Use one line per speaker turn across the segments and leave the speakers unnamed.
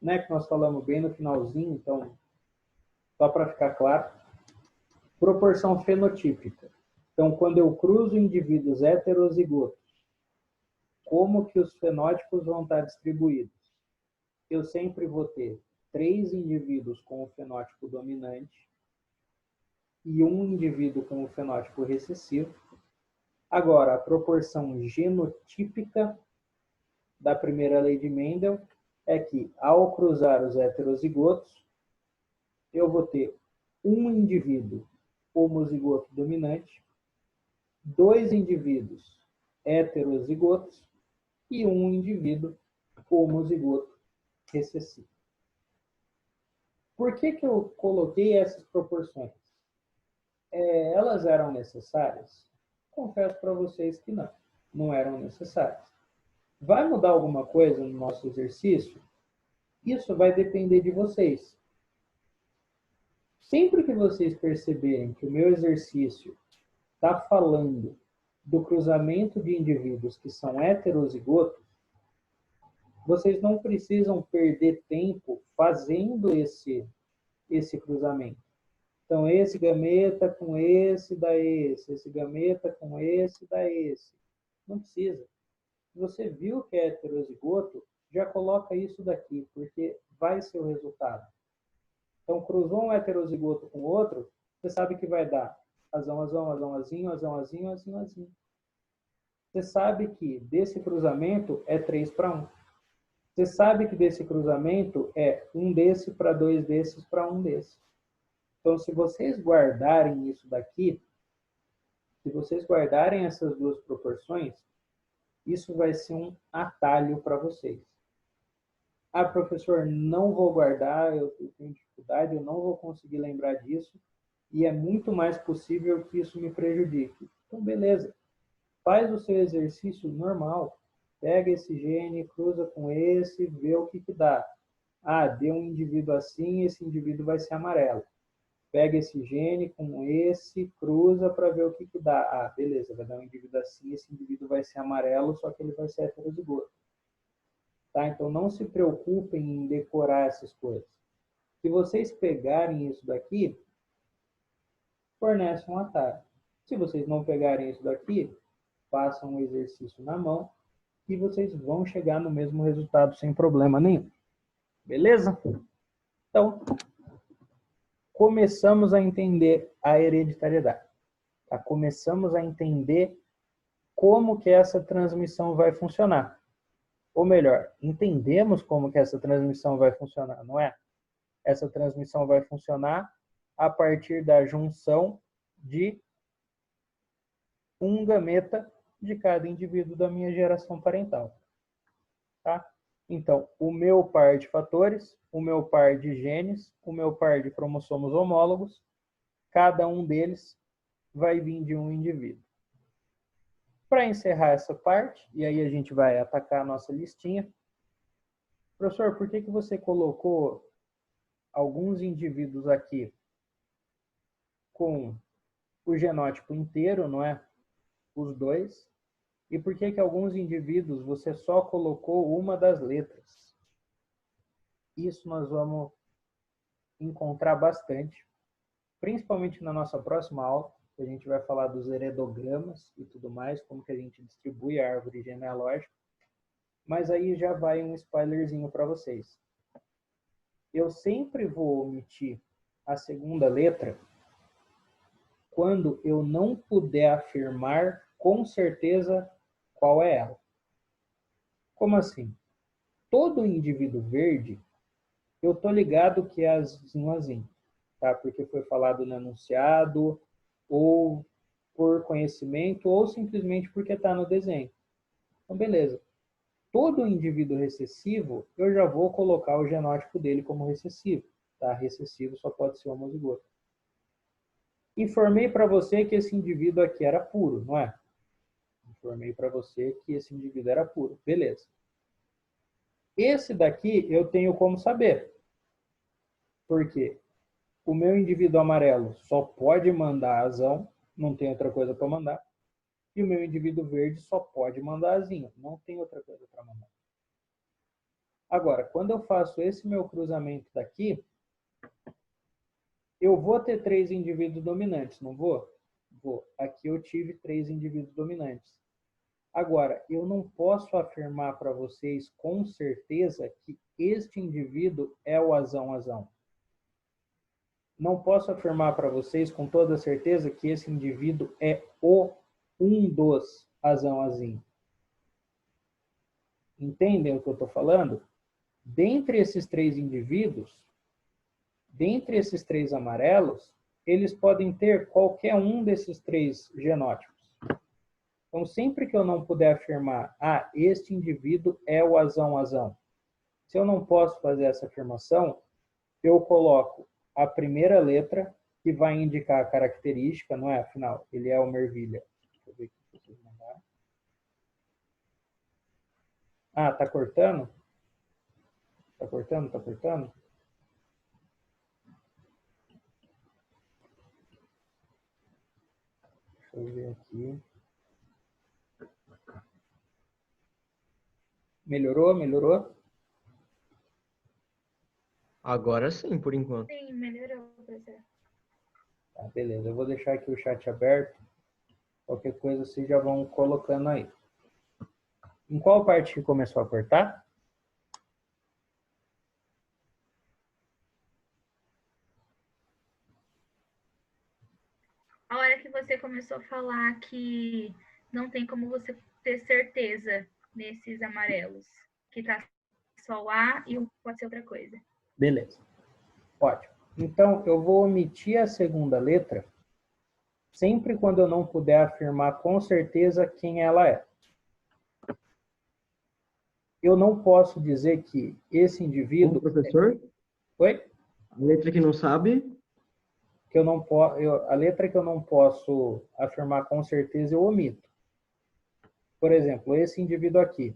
né, que nós falamos bem no finalzinho, então, só para ficar claro, proporção fenotípica. Então, quando eu cruzo indivíduos heterozigotos, como que os fenótipos vão estar distribuídos? Eu sempre vou ter 3 indivíduos com o fenótipo dominante e um indivíduo com o fenótipo recessivo. Agora, a proporção genotípica da primeira lei de Mendel é que, ao cruzar os heterozigotos, eu vou ter um indivíduo homozigoto dominante, 2 indivíduos heterozigotos e um indivíduo homozigoto recessivo. Por que eu coloquei essas proporções? Elas eram necessárias? Confesso para vocês que não eram necessárias. Vai mudar alguma coisa no nosso exercício? Isso vai depender de vocês. Sempre que vocês perceberem que o meu exercício está falando do cruzamento de indivíduos que são heterozigotos, vocês não precisam perder tempo fazendo esse cruzamento. Então, esse gameta com esse dá esse gameta com esse dá esse. Não precisa. Se você viu que é heterozigoto, já coloca isso daqui, porque vai ser o resultado. Então, cruzou um heterozigoto com outro, você sabe que vai dar azão, azão, azão, azinho, azão, azinho, azinho, azinho. Você sabe que desse cruzamento é 3 para 1. Você sabe que desse cruzamento é um desse para 2 desses para 1 desse. Então, se vocês guardarem isso daqui, se vocês guardarem essas duas proporções, isso vai ser um atalho para vocês. Ah, professor, não vou guardar, eu tenho dificuldade, eu não vou conseguir lembrar disso, e é muito mais possível que isso me prejudique. Então, beleza. Faz o seu exercício normal. Pega esse gene, cruza com esse, vê o que dá. Ah, deu um indivíduo assim, esse indivíduo vai ser amarelo. Pega esse gene com esse, cruza para ver o que dá. Ah, beleza, vai dar um indivíduo assim, esse indivíduo vai ser amarelo, só que ele vai ser heterozigoto. Tá? Então, não se preocupem em decorar essas coisas. Se vocês pegarem isso daqui, fornece um atalho. Se vocês não pegarem isso daqui, façam um exercício na mão e vocês vão chegar no mesmo resultado sem problema nenhum. Beleza? Então, começamos a entender a hereditariedade. Tá? Começamos a entender como que essa transmissão vai funcionar. Ou melhor, entendemos como que essa transmissão vai funcionar, não é? Essa transmissão vai funcionar a partir da junção de um gameta de cada indivíduo da minha geração parental. Tá? Então, o meu par de fatores, o meu par de genes, o meu par de cromossomos homólogos, cada um deles vai vir de um indivíduo. Para encerrar essa parte, e aí a gente vai atacar a nossa listinha. Professor, por que você colocou alguns indivíduos aqui com o genótipo inteiro, não é? Os dois. E por que alguns indivíduos você só colocou uma das letras? Isso nós vamos encontrar bastante, principalmente na nossa próxima aula, que a gente vai falar dos heredogramas e tudo mais, como que a gente distribui a árvore genealógica. Mas aí já vai um spoilerzinho para vocês. Eu sempre vou omitir a segunda letra quando eu não puder afirmar com certeza qual é ela. Como assim? Todo indivíduo verde, eu tô ligado que é azinho, tá? Porque foi falado no enunciado, ou por conhecimento, ou simplesmente porque está no desenho. Então, beleza. Todo indivíduo recessivo, eu já vou colocar o genótipo dele como recessivo. Tá? Recessivo só pode ser homozigoto. Informei para você que esse indivíduo aqui era puro, não é? Informei para você que esse indivíduo era puro. Beleza. Esse daqui eu tenho como saber. Por quê? O meu indivíduo amarelo só pode mandar azão, não tem outra coisa para mandar. E o meu indivíduo verde só pode mandar azinho, não tem outra coisa para mandar. Agora, quando eu faço esse meu cruzamento daqui, eu vou ter 3 indivíduos dominantes, não vou? Vou. Aqui eu tive 3 indivíduos dominantes. Agora, eu não posso afirmar para vocês com certeza que este indivíduo é o azão-azão. Não posso afirmar para vocês com toda certeza que esse indivíduo é um dos azão-azinho. Entendem o que eu estou falando? Dentre esses 3 indivíduos, dentre esses 3 amarelos, eles podem ter qualquer um desses 3 genótipos. Então, sempre que eu não puder afirmar, este indivíduo é o azão-azão, se eu não posso fazer essa afirmação, eu coloco a primeira letra, que vai indicar a característica, não é? Afinal, ele é uma ervilha. Deixa eu ver aqui se vocês mandaram. Tá cortando? Tá cortando? Tá cortando? Deixa eu ver aqui. Melhorou? Melhorou?
Agora sim, por enquanto.
Sim, melhorou, professor.
Tá, beleza. Eu vou deixar aqui o chat aberto. Qualquer coisa vocês já vão colocando aí. Em qual parte que começou a cortar?
A hora que você começou a falar que não tem como você ter certeza nesses amarelos, que tá só o A e pode ser outra coisa.
Beleza. Ótimo. Então, eu vou omitir a segunda letra sempre quando eu não puder afirmar com certeza quem ela é. Eu não posso dizer que esse indivíduo...
O professor?
Oi?
A letra que não sabe?
Que eu não a letra que eu não posso afirmar com certeza eu omito. Por exemplo, esse indivíduo aqui.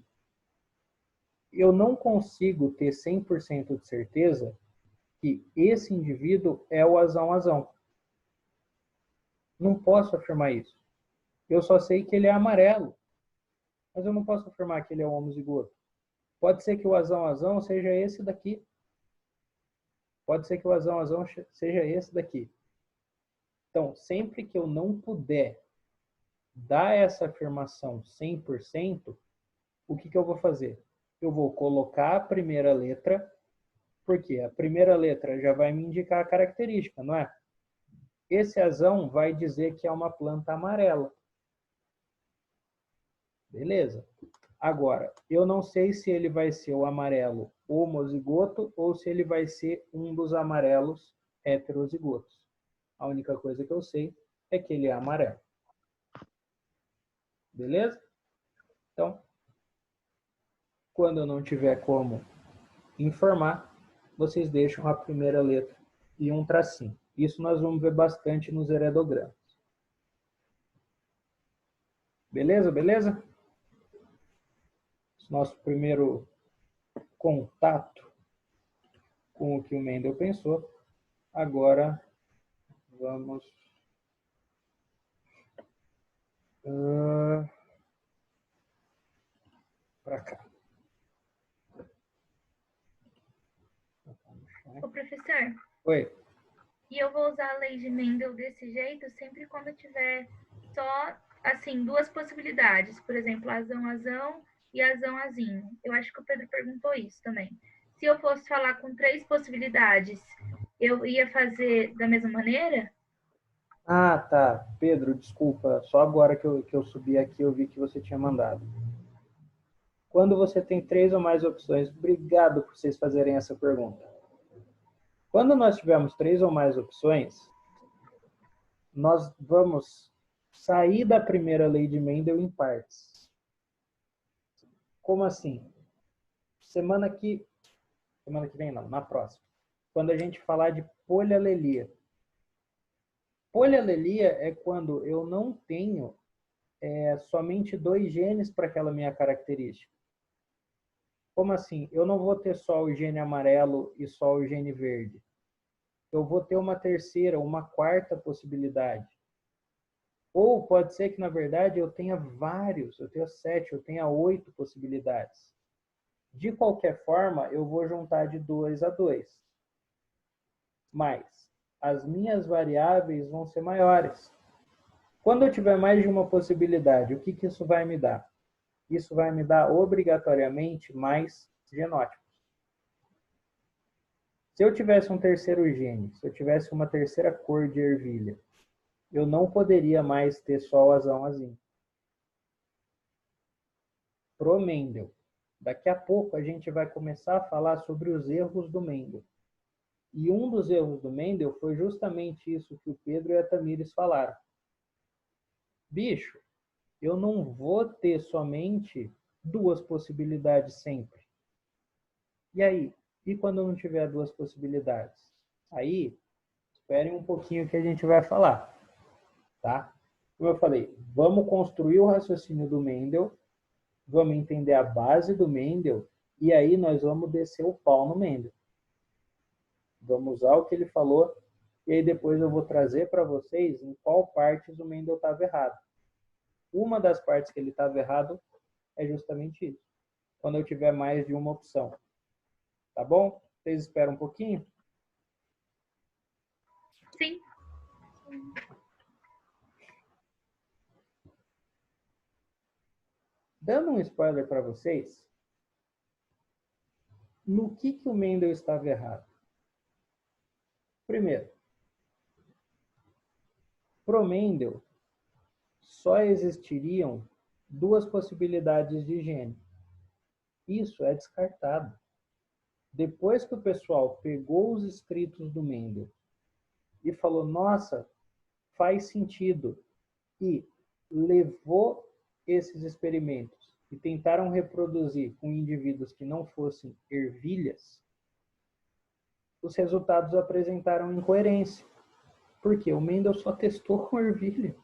Eu não consigo ter 100% de certeza que esse indivíduo é o azão-azão. Não posso afirmar isso. Eu só sei que ele é amarelo. Mas eu não posso afirmar que ele é um homozigoto. Pode ser que o azão-azão seja esse daqui. Pode ser que o azão-azão seja esse daqui. Então, sempre que eu não puder dar essa afirmação 100%, o que eu vou fazer? Eu vou colocar a primeira letra, porque a primeira letra já vai me indicar a característica, não é? Esse azão vai dizer que é uma planta amarela. Beleza. Agora, eu não sei se ele vai ser o amarelo homozigoto ou se ele vai ser um dos amarelos heterozigotos. A única coisa que eu sei é que ele é amarelo. Beleza? Então, quando eu não tiver como informar, vocês deixam a primeira letra e um tracinho. Isso nós vamos ver bastante nos heredogramas. Beleza? Beleza? Nosso primeiro contato com o que o Mendel pensou. Agora, vamos para cá.
Ô, professor.
Oi.
E eu vou usar a lei de Mendel desse jeito sempre quando tiver só, assim, 2 possibilidades. Por exemplo, azão-azão e azão-azinho. Eu acho que o Pedro perguntou isso também. Se eu fosse falar com 3 possibilidades, eu ia fazer da mesma maneira?
Tá. Pedro, desculpa. Só agora que eu subi aqui, eu vi que você tinha mandado. Quando você tem 3 ou mais opções, obrigado por vocês fazerem essa pergunta. Quando nós tivermos 3 ou mais opções, nós vamos sair da primeira lei de Mendel em partes. Como assim? Semana que vem não, na próxima. Quando a gente falar de polialelia. Polialelia é quando eu não tenho somente 2 genes para aquela minha característica. Como assim? Eu não vou ter só o gene amarelo e só o gene verde. Eu vou ter uma terceira, uma quarta possibilidade. Ou pode ser que, na verdade, eu tenha vários, eu tenha 7, eu tenha 8 possibilidades. De qualquer forma, eu vou juntar de 2 a 2. Mas as minhas variáveis vão ser maiores. Quando eu tiver mais de uma possibilidade, o que isso vai me dar? Isso vai me dar obrigatoriamente mais genótipos. Se eu tivesse um terceiro gene, se eu tivesse uma terceira cor de ervilha, eu não poderia mais ter só o azão-azinho. Pro Mendel. Daqui a pouco a gente vai começar a falar sobre os erros do Mendel. E um dos erros do Mendel foi justamente isso que o Pedro e a Tamires falaram. Bicho, eu não vou ter somente 2 possibilidades sempre. E aí? E quando eu não tiver 2 possibilidades? Aí, esperem um pouquinho que a gente vai falar. Tá? Como eu falei, vamos construir o raciocínio do Mendel, vamos entender a base do Mendel, e aí nós vamos descer o pau no Mendel. Vamos usar o que ele falou, e aí depois eu vou trazer para vocês em qual partes o Mendel estava errado. Uma das partes que ele estava errado é justamente isso. Quando eu tiver mais de uma opção. Tá bom? Vocês esperam um pouquinho?
Sim.
Dando um spoiler para vocês, no que o Mendel estava errado? Primeiro, pro Mendel, só existiriam 2 possibilidades de gene. Isso é descartado. Depois que o pessoal pegou os escritos do Mendel e falou, nossa, faz sentido, e levou esses experimentos e tentaram reproduzir com indivíduos que não fossem ervilhas, os resultados apresentaram incoerência. Porque o Mendel só testou com ervilha.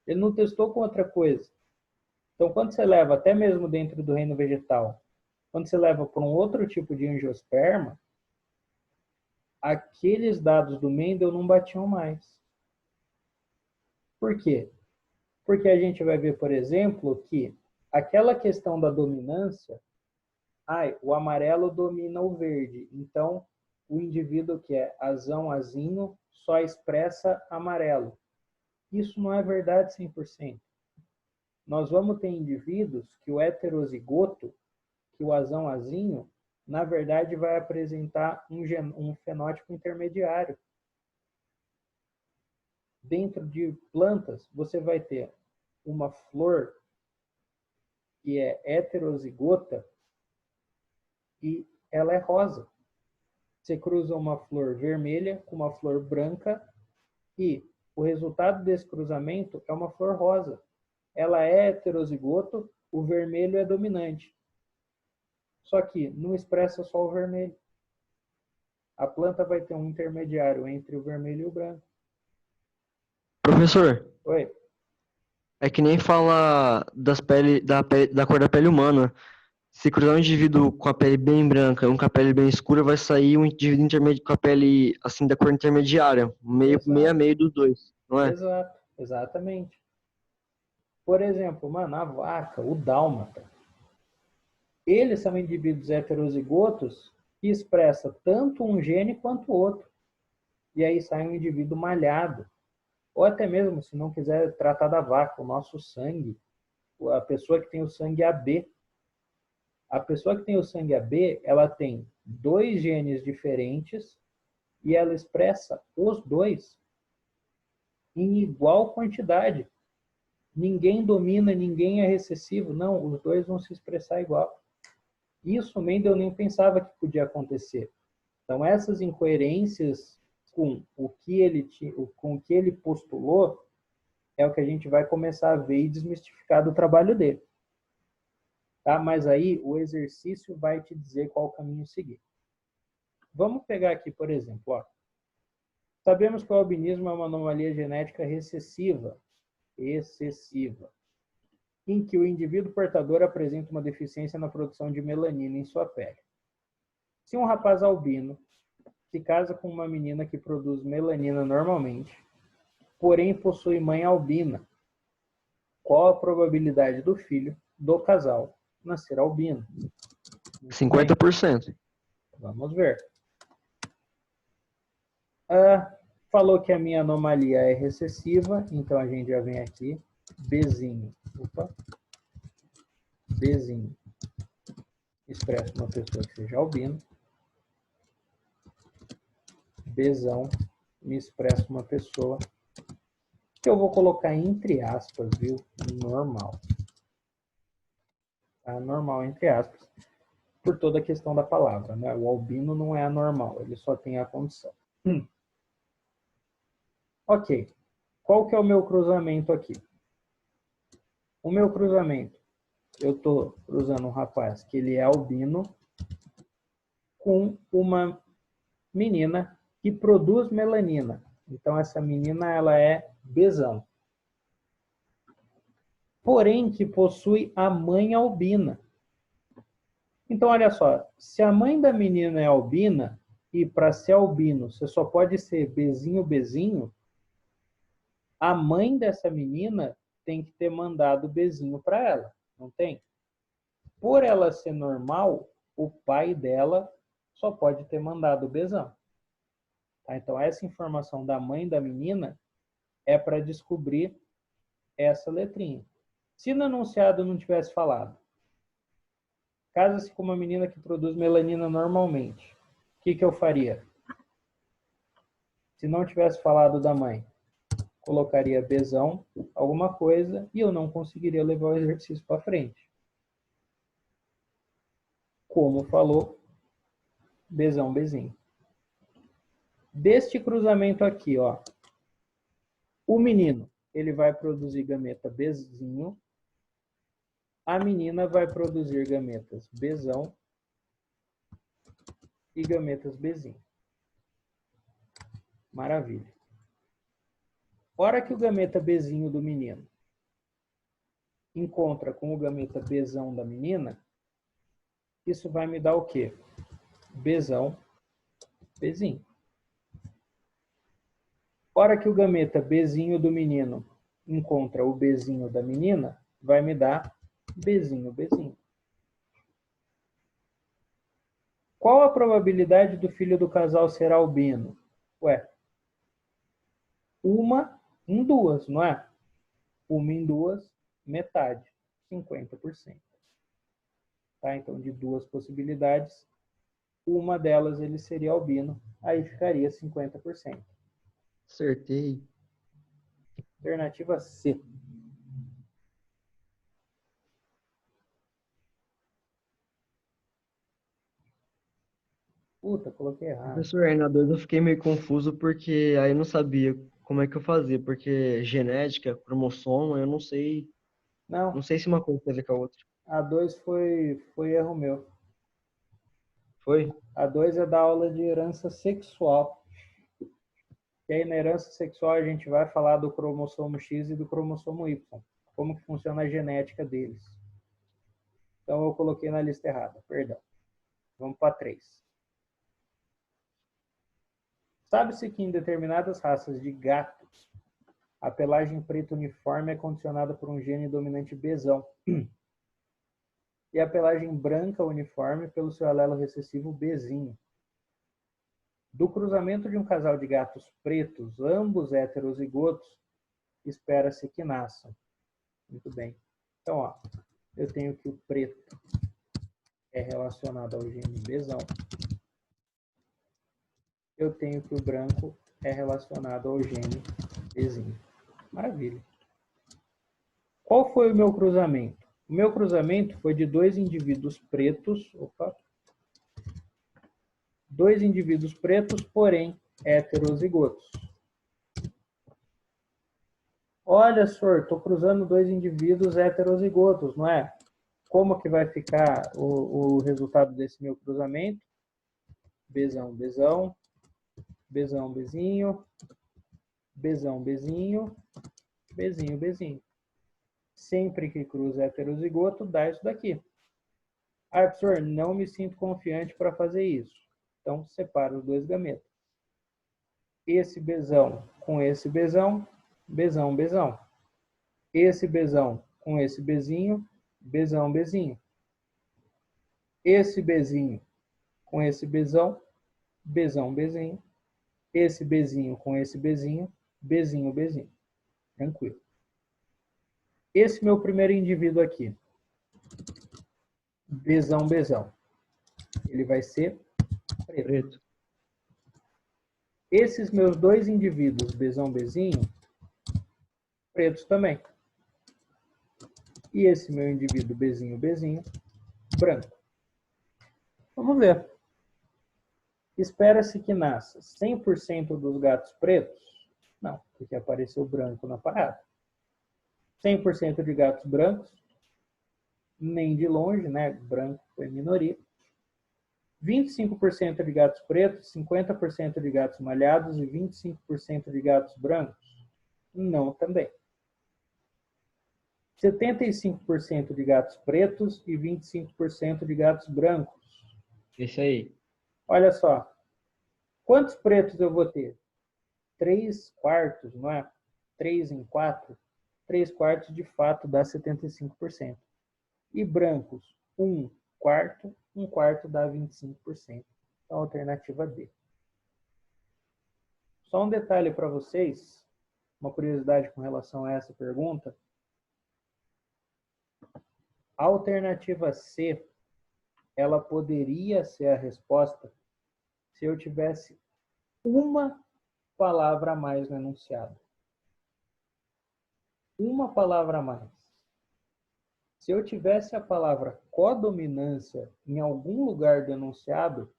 Ele não testou com outra coisa. Então, quando você leva, até mesmo dentro do reino vegetal, quando você leva para um outro tipo de angiosperma, aqueles dados do Mendel não batiam mais. Por quê? Porque a gente vai ver, por exemplo, que aquela questão da dominância, o amarelo domina o verde, então o indivíduo que é azão-azinho só expressa amarelo. Isso não é verdade 100%. Nós vamos ter indivíduos que o heterozigoto, que o azão-azinho, na verdade vai apresentar um fenótipo intermediário. Dentro de plantas, você vai ter uma flor que é heterozigota e ela é rosa. Você cruza uma flor vermelha com uma flor branca e o resultado desse cruzamento é uma flor rosa. Ela é heterozigoto, o vermelho é dominante. Só que não expressa só o vermelho. A planta vai ter um intermediário entre o vermelho e o branco.
Professor,
Oi?
é que nem fala da cor da pele humana. Se cruzar um indivíduo com a pele bem branca e um com a pele bem escura, vai sair um indivíduo com a pele assim da cor intermediária, meio a meio dos dois, não é?
Exato, exatamente. Por exemplo, a vaca, o dálmata, eles são indivíduos heterozigotos que expressa tanto um gene quanto o outro. E aí sai um indivíduo malhado. Ou até mesmo, se não quiser tratar da vaca, o nosso sangue, a pessoa que tem o sangue AB. A pessoa que tem o sangue AB, ela tem 2 genes diferentes e ela expressa os 2 em igual quantidade. Ninguém domina, ninguém é recessivo. Não, os 2 vão se expressar igual. Isso o Mendel nem pensava que podia acontecer. Então, essas incoerências com o que ele postulou é o que a gente vai começar a ver e desmistificar do trabalho dele. Tá? Mas aí o exercício vai te dizer qual o caminho seguir. Vamos pegar aqui, por exemplo, ó. Sabemos que o albinismo é uma anomalia genética recessiva, em que o indivíduo portador apresenta uma deficiência na produção de melanina em sua pele. Se um rapaz albino se casa com uma menina que produz melanina normalmente, porém possui mãe albina, qual a probabilidade do filho do casal nascer albino? Muito bem.
50%.
Vamos ver. Falou que a minha anomalia é recessiva, então a gente já vem aqui. Bzinho. Opa. Bzinho. Expresso uma pessoa que seja albino. Bzão me expressa uma pessoa que eu vou colocar entre aspas, viu? Normal. Tá? Normal entre aspas. Por toda a questão da palavra, né? O albino não é anormal, ele só tem a condição. Ok. Qual que é o meu cruzamento aqui? O meu cruzamento, eu estou cruzando um rapaz que ele é albino com uma menina que produz melanina. Então, essa menina, ela é Bzão. Porém, que possui a mãe albina. Então, olha só. Se a mãe da menina é albina, e para ser albino, você só pode ser Bzinho, Bzinho, a mãe dessa menina tem que ter mandado Bzinho para ela. Não tem? Por ela ser normal, o pai dela só pode ter mandado Bzão. Tá? Então, essa informação da mãe da menina é para descobrir essa letrinha. Se no enunciado não tivesse falado, casa-se com uma menina que produz melanina normalmente, o que eu faria? Se não tivesse falado da mãe, colocaria Bzão, alguma coisa, e eu não conseguiria levar o exercício para frente. Como falou, Bzão, Bzinho. Deste cruzamento aqui, ó, o menino, ele vai produzir gameta Bzinho, a menina vai produzir gametas Bzão e gametas Bzinho. Maravilha. Hora que o gameta Bzinho do menino encontra com o gameta Bzão da menina, isso vai me dar o quê? Bzão, Bzinho. Hora que o gameta Bzinho do menino encontra o Bzinho da menina, vai me dar Bzinho, Bzinho. Qual a probabilidade do filho do casal ser albino? Ué, uma em duas, não é? Uma em duas, metade, 50%. Tá? Então, de duas possibilidades, uma delas ele seria albino, aí ficaria 50%.
Acertei.
Alternativa C. Puta, coloquei errado.
Professor, aí na 2 eu fiquei meio confuso porque aí eu não sabia como é que eu fazia, porque genética, cromossomo, eu não sei
Não,
se uma coisa tem a ver com a outra.
a 2 foi erro meu.
Foi?
A 2 é da aula de herança sexual. E aí na herança sexual a gente vai falar do cromossomo X e do cromossomo Y. Como que funciona a genética deles. Então eu coloquei na lista errada, perdão. Vamos para 3. Sabe-se que em determinadas raças de gatos, a pelagem preta uniforme é condicionada por um gene dominante Bzão. E a pelagem branca uniforme pelo seu alelo recessivo Bzinho. Do cruzamento de um casal de gatos pretos, ambos heterozigotos, espera-se que nasçam. Muito bem. Então, ó, eu tenho que o preto é relacionado ao gene Bzão. Eu tenho que o branco é relacionado ao gene Bzinho. Maravilha. Qual foi o meu cruzamento? O meu cruzamento foi de dois indivíduos pretos, dois indivíduos pretos, porém heterozigotos. Olha, senhor, estou cruzando dois indivíduos heterozigotos, não é? Como que vai ficar o resultado desse meu cruzamento? Bzão, Bzão, Bzão, Bzinho, Bzão, Bzinho, Bzinho, Bzinho. Sempre que cruza heterozigoto, dá isso daqui. Ah, professor, não me sinto confiante para fazer isso. Então, separa os dois gametas. Esse Bzão com esse Bzão, Bzão, Bzão. Esse Bzão com esse Bzinho, Bzão, Bzinho. esse Bzinho com esse Bzão, Bzão, Bzinho, esse Bzinho com esse Bzinho, Bzinho, Bzinho. Tranquilo. Esse meu primeiro indivíduo aqui, Bzão, Bzão, ele vai ser preto. Esses meus dois indivíduos, Bzão, Bzinho, pretos também. E esse meu indivíduo, Bzinho, Bzinho, branco. Vamos ver. Espera-se que nasça 100% dos gatos pretos? Não, porque apareceu branco na parada. 100% de gatos brancos? Nem de longe, né? Branco foi minoria. 25% de gatos pretos, 50% de gatos malhados e 25% de gatos brancos? Não também. 75% de gatos pretos e 25% de gatos brancos?
Isso aí.
Olha só. Quantos pretos eu vou ter? 3/4, não é? 3 em 4. 3/4 de fato dá 75%. E brancos, 1/4. 1/4 dá 25%. Então, alternativa D. Só um detalhe para vocês, uma curiosidade com relação a essa pergunta. A alternativa C, ela poderia ser a resposta se eu tivesse uma palavra a mais no enunciado. Uma palavra a mais. Se eu tivesse a palavra codominância em algum lugar do enunciado,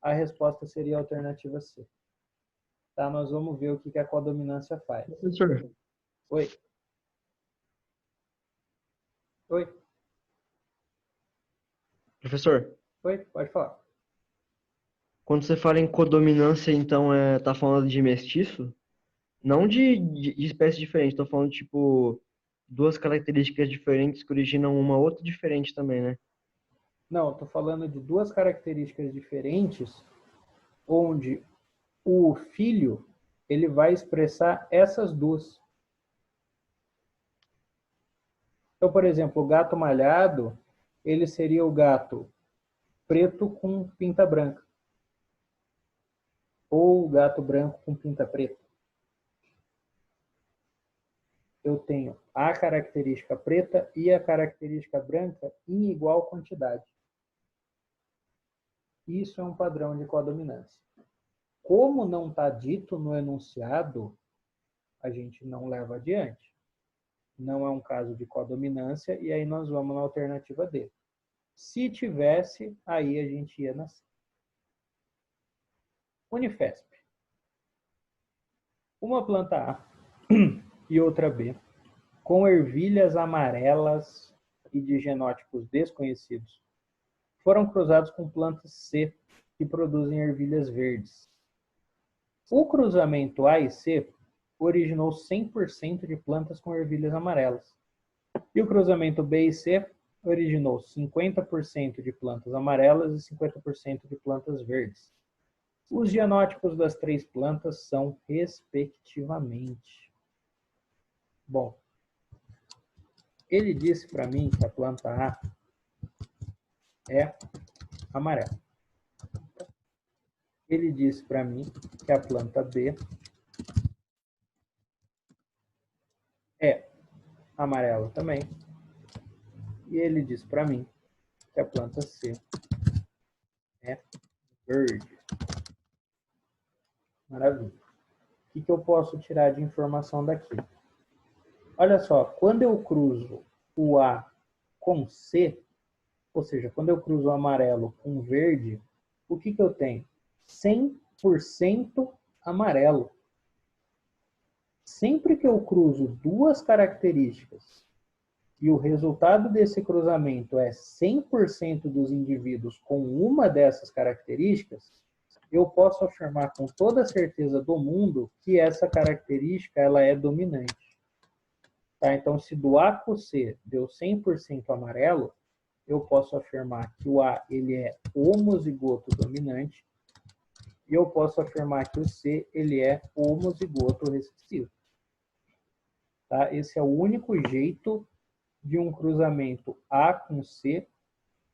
a resposta seria a alternativa C. Tá? Nós vamos ver o que a codominância faz.
Professor,
Oi. Oi.
professor,
Oi, pode falar.
quando você fala em codominância, então tá falando de mestiço? Não de espécie diferente, tô falando tipo duas características diferentes que originam uma outra diferente também, né?
Não, estou falando de duas características diferentes, onde o filho ele vai expressar essas duas. Então, por exemplo, o gato malhado, ele seria o gato preto com pinta branca. Ou o gato branco com pinta preta. Eu tenho a característica preta e a característica branca em igual quantidade. Isso é um padrão de codominância. Como não está dito no enunciado, a gente não leva adiante. Não é um caso de codominância, e aí nós vamos na alternativa D. Se tivesse, aí a gente ia na C. Unifesp. Uma planta A e outra B, com ervilhas amarelas e de genótipos desconhecidos, foram cruzados com plantas C, que produzem ervilhas verdes. O cruzamento A e C originou 100% de plantas com ervilhas amarelas. E o cruzamento B e C originou 50% de plantas amarelas e 50% de plantas verdes. Os genótipos das três plantas são respectivamente. Bom, ele disse para mim que a planta A é amarela. Ele disse para mim que a planta B é amarela também. E ele disse para mim que a planta C é verde. Maravilha. O que eu posso tirar de informação daqui? Olha só, quando eu cruzo o A com C, ou seja, quando eu cruzo o amarelo com o verde, o que eu tenho? 100% amarelo. Sempre que eu cruzo duas características e o resultado desse cruzamento é 100% dos indivíduos com uma dessas características, eu posso afirmar com toda a certeza do mundo que essa característica ela é dominante. Tá? Então, se do A com o C deu 100% amarelo, eu posso afirmar que o A ele é homozigoto dominante e eu posso afirmar que o C ele é homozigoto recessivo. Tá? Esse é o único jeito de um cruzamento A com C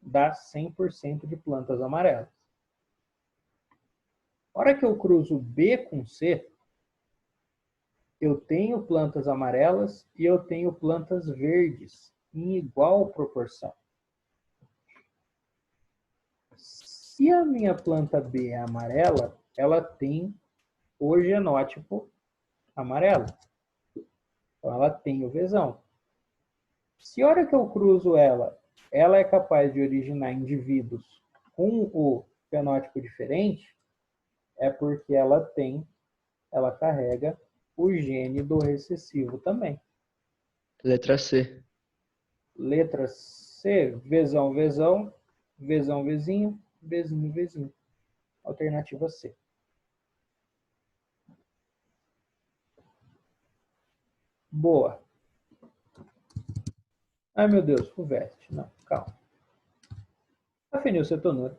dá 100% de plantas amarelas. Na hora que eu cruzo B com C, eu tenho plantas amarelas e eu tenho plantas verdes em igual proporção. Se a minha planta B é amarela, ela tem o genótipo amarelo. Então, ela tem o Vzão. Se a hora que eu cruzo ela, ela é capaz de originar indivíduos com o fenótipo diferente, é porque ela carrega o gene do recessivo também.
Letra C.
Letra C, Vzão, Vzão, Vzão, Vzinho, Vzinho, Vzinho. Alternativa C. Boa. Ai, meu Deus, FUVEST. Não, calma. A fenilcetonúria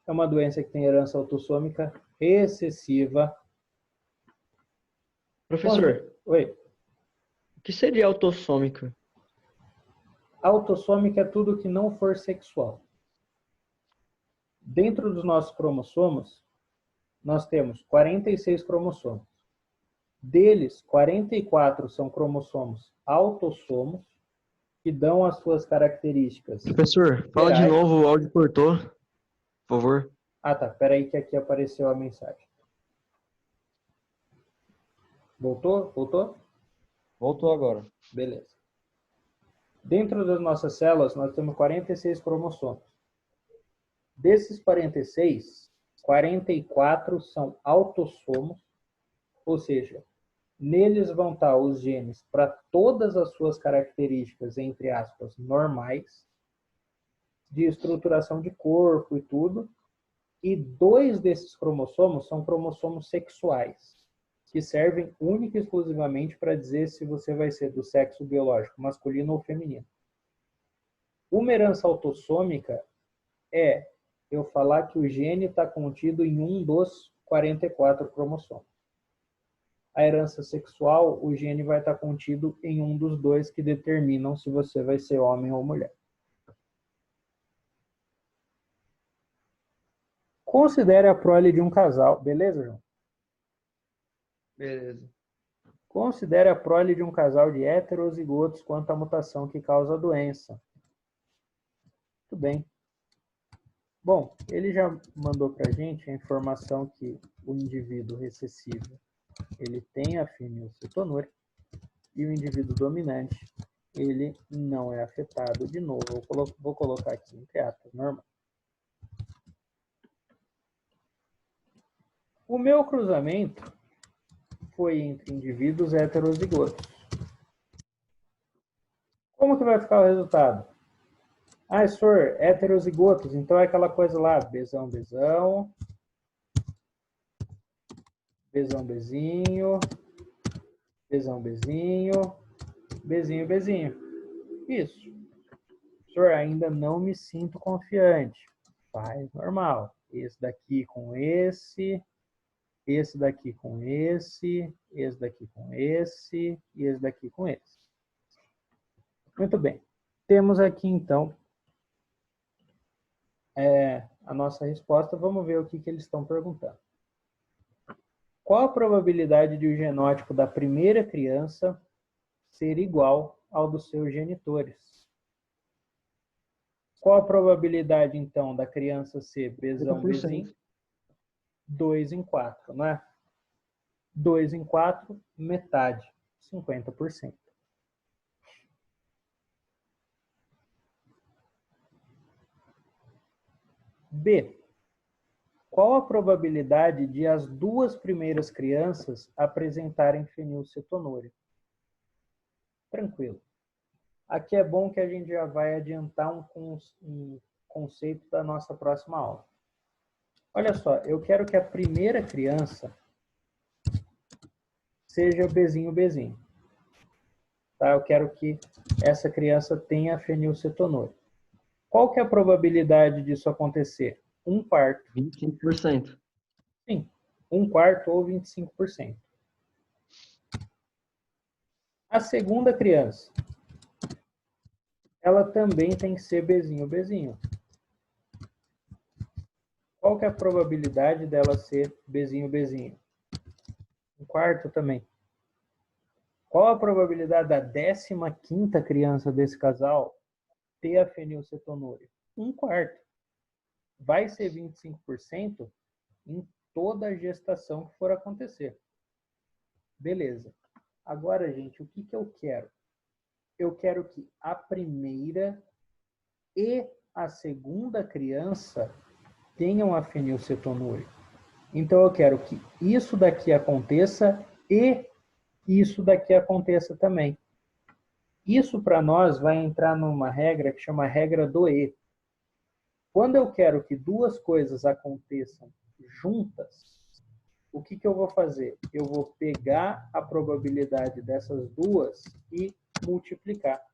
é uma doença que tem herança autossômica recessiva.
Professor,
Oi.
o que seria autossômica?
Autossômica é tudo que não for sexual. Dentro dos nossos cromossomos, nós temos 46 cromossomos. Deles, 44 são cromossomos autossomos, que dão as suas características.
Professor, fala de novo, o áudio cortou, por favor.
Ah, tá. Espera aí que aqui apareceu a mensagem. Voltou? Voltou?
Voltou agora.
Beleza. Dentro das nossas células, nós temos 46 cromossomos. Desses 46, 44 são autossomos, ou seja, neles vão estar os genes para todas as suas características, entre aspas, normais, de estruturação de corpo e tudo, e 2 desses cromossomos são cromossomos sexuais, que servem única e exclusivamente para dizer se você vai ser do sexo biológico masculino ou feminino. Uma herança autossômica é eu falar que o gene está contido em um dos 44 cromossomos. A herança sexual, o gene vai estar contido em um dos 2 que determinam se você vai ser homem ou mulher. Considere a prole de um casal. Beleza, João?
Beleza.
Considere a prole de um casal de heterozigotos quanto à mutação que causa a doença. Muito bem. Bom, ele já mandou para a gente a informação que o indivíduo recessivo ele tem a fenilcetonúria e o indivíduo dominante ele não é afetado. De novo, vou colocar aqui entre aspas, normal. O meu cruzamento foi entre indivíduos heterozigotos. Como que vai ficar o resultado? Ah, senhor, heterozigotos, então é aquela coisa lá, Bzão, Bzão, Bzão, Bzinho, Bzão, Bzinho, Bzinho, Bzinho. Isso. Senhor, ainda não me sinto confiante. Faz normal. Esse daqui com esse daqui com esse daqui com esse e esse daqui com esse. Muito bem. Temos aqui, então, a nossa resposta. Vamos ver o que eles estão perguntando. Qual a probabilidade de o genótipo da primeira criança ser igual ao dos seus genitores? Qual a probabilidade, então, da criança ser Bzão, Bzinho? 2 em 4, não é? 2 em 4, metade, 50%. B. Qual a probabilidade de as 2 primeiras crianças apresentarem fenilcetonúria? Tranquilo. Aqui é bom que a gente já vai adiantar um conceito da nossa próxima aula. Olha só, eu quero que a primeira criança seja Bzinho, Bzinho. Tá? Eu quero que essa criança tenha fenilcetonúria. Qual que é a probabilidade disso acontecer? 1/4.
25%.
Sim, 1/4 ou 25%. A segunda criança, ela também tem que ser Bzinho, Bzinho. Qual que é a probabilidade dela ser Bzinho, Bzinho? 1/4 também. Qual a probabilidade da 15ª criança desse casal ter a fenilcetonúria? 1/4. Vai ser 25% em toda a gestação que for acontecer. Beleza. Agora, gente, o que eu quero? Eu quero que a primeira e a segunda criança tenham a fenilcetonúria. Então, eu quero que isso daqui aconteça e isso daqui aconteça também. Isso, para nós, vai entrar numa regra que chama regra do E. Quando eu quero que duas coisas aconteçam juntas, o que eu vou fazer? Eu vou pegar a probabilidade dessas duas e multiplicar.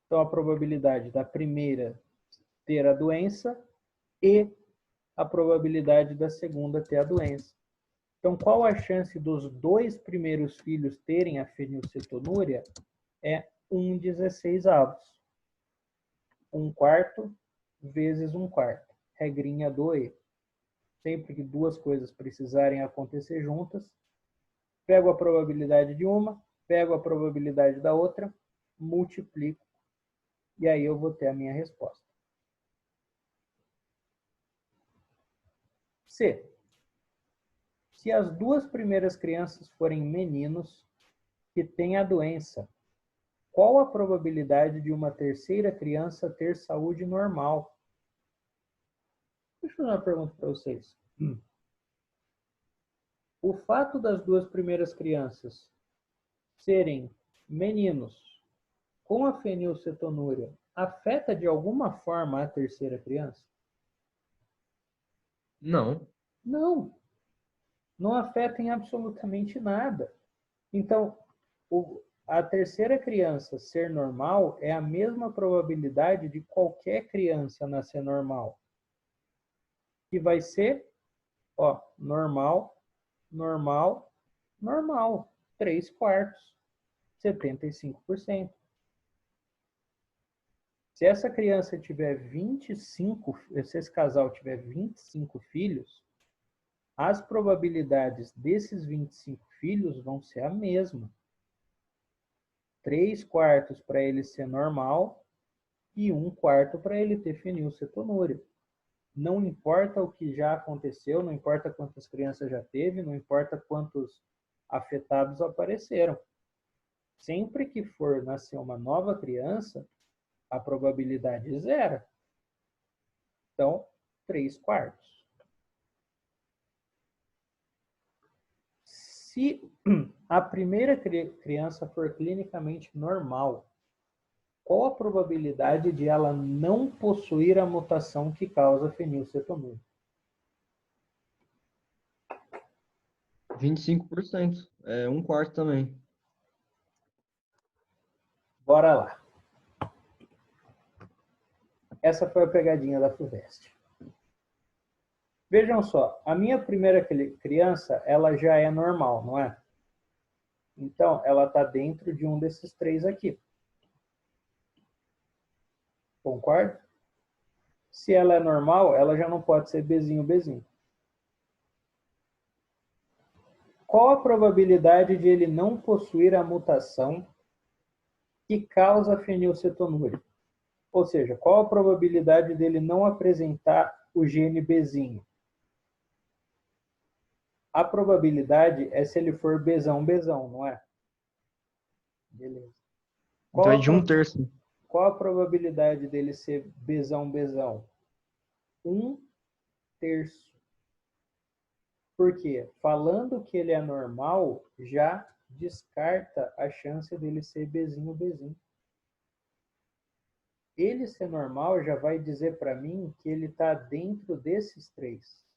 Então, a probabilidade da primeira ter a doença e a probabilidade da segunda ter a doença. Então, qual a chance dos dois primeiros filhos terem a fenilcetonúria? É 1/16. 1/4 vezes 1/4. Regrinha do E. Sempre que duas coisas precisarem acontecer juntas, pego a probabilidade de uma, pego a probabilidade da outra, multiplico, e aí eu vou ter a minha resposta. C. Se as duas primeiras crianças forem meninos que têm a doença, qual a probabilidade de uma terceira criança ter saúde normal? Deixa eu fazer uma pergunta para vocês. O fato das duas primeiras crianças serem meninos com a fenilcetonúria afeta de alguma forma a terceira criança?
Não.
Não. Não afeta em absolutamente nada. Então, a terceira criança ser normal é a mesma probabilidade de qualquer criança nascer normal. Que vai ser, ó, normal, normal, normal. 3/4. 75%. Se essa criança tiver 25, se esse casal tiver 25 filhos, as probabilidades desses 25 filhos vão ser a mesma. 3/4 para ele ser normal e 1/4 para ele ter fenilcetonúria. Não importa o que já aconteceu, não importa quantas crianças já teve, não importa quantos afetados apareceram. Sempre que for nascer uma nova criança, a probabilidade é 0. Então, 3/4. Se a primeira criança for clinicamente normal, qual a probabilidade de ela não possuir a mutação que causa fenilcetonúria?
25%. É 1/4 também.
Bora lá. Essa foi a pegadinha da FUVEST. Vejam só, a minha primeira criança, ela já é normal, não é? Então, ela está dentro de um desses três aqui. Concorda? Se ela é normal, ela já não pode ser Bzinho, Bzinho. Qual a probabilidade de ele não possuir a mutação que causa fenilcetonúria? Ou seja, qual a probabilidade dele não apresentar o gene Bzinho? A probabilidade é se ele for Bzão, Bzão, não é? Beleza.
Então é de 1/3.
Qual a probabilidade dele ser Bzão, Bzão? 1/3. Por quê? Falando que ele é normal, já descarta a chance dele ser Bzinho, Bzinho. Ele ser normal já vai dizer para mim que ele está dentro desses três.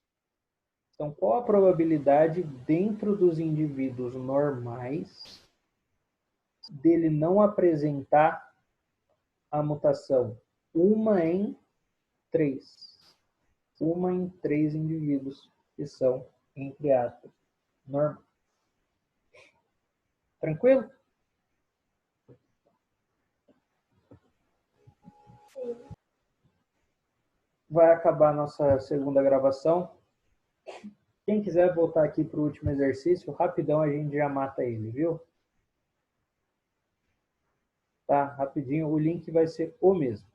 Então, qual a probabilidade dentro dos indivíduos normais dele não apresentar a mutação? 1 em 3. 1 em 3 indivíduos que são, entre aspas, normais. Tranquilo? vai acabar a nossa segunda gravação. Quem quiser voltar aqui para o último exercício, rapidão a gente já mata ele, viu? Tá, rapidinho, o link vai ser o mesmo.